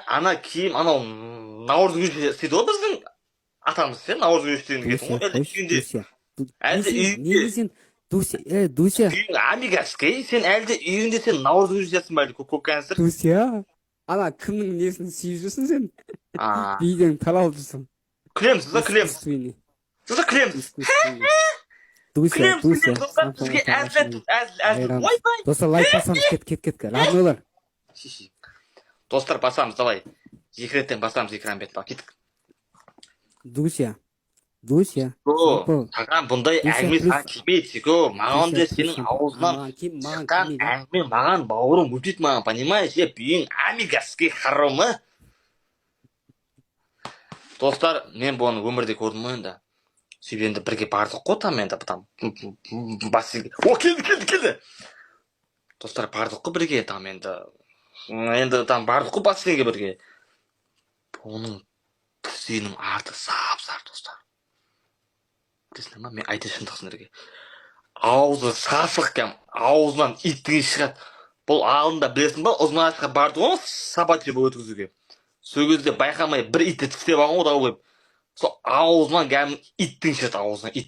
ана киім анау наурыз көже істейді ғой біздің атамыз ше, наурыз көже істеген кетің Дуся, ғой. Әлде қойшы, үйінде, Дуся. әлде үйінде Неге сен, Дуся, Дуся, үйің амигаский, сен әлде үйіңде сен наурыз көже істейсің ба, әлде көкөніс? Дуся. Ана кімнің несін сүйіп жүрсің сен? А, Видеоны таралып жүрсің. күлеміз, күлеміз. Искусственный. Күлеміз. Искусственный. Дуся, Күлеміз, достар, Самсаға бізге әзіл тамашаны айтып, әзіл. айырамыз. Ойбай. Достар, лайк басамыз, кет. Роднойлар. Достар, басамыз, давай. Екі реттен басамыз экран бетін. Кеттік. Дуся, Саған бұндай әңгіме саған келмейді, Секо. Маған де сенің аузынан шыққан әңгіме маған бауырым өтеді, маған, понимаешь? Үйің амигаский хоромы. Достар, мен бұны өмірде көрдім ғой енді. Сөйтіп енді бірге бардық қой там енді там бассейнге. О, келді. Достар, бардық қой бірге там енді там бардық қой бассейнге бірге. Оның тізенің арты сап-сары, достар. Білесіңдер ма? Мен айтайын шындық сіздерге. Аузы сасық кәм, аузынан иттің шығады. Бұл алдында білесің ба, ұзын ағашқа барды ғой, собачье өткізуге. Сол кезде байқамай бір итті тістеп алған ғой, сол аузынан кәм иттің шығады, аузынан ит.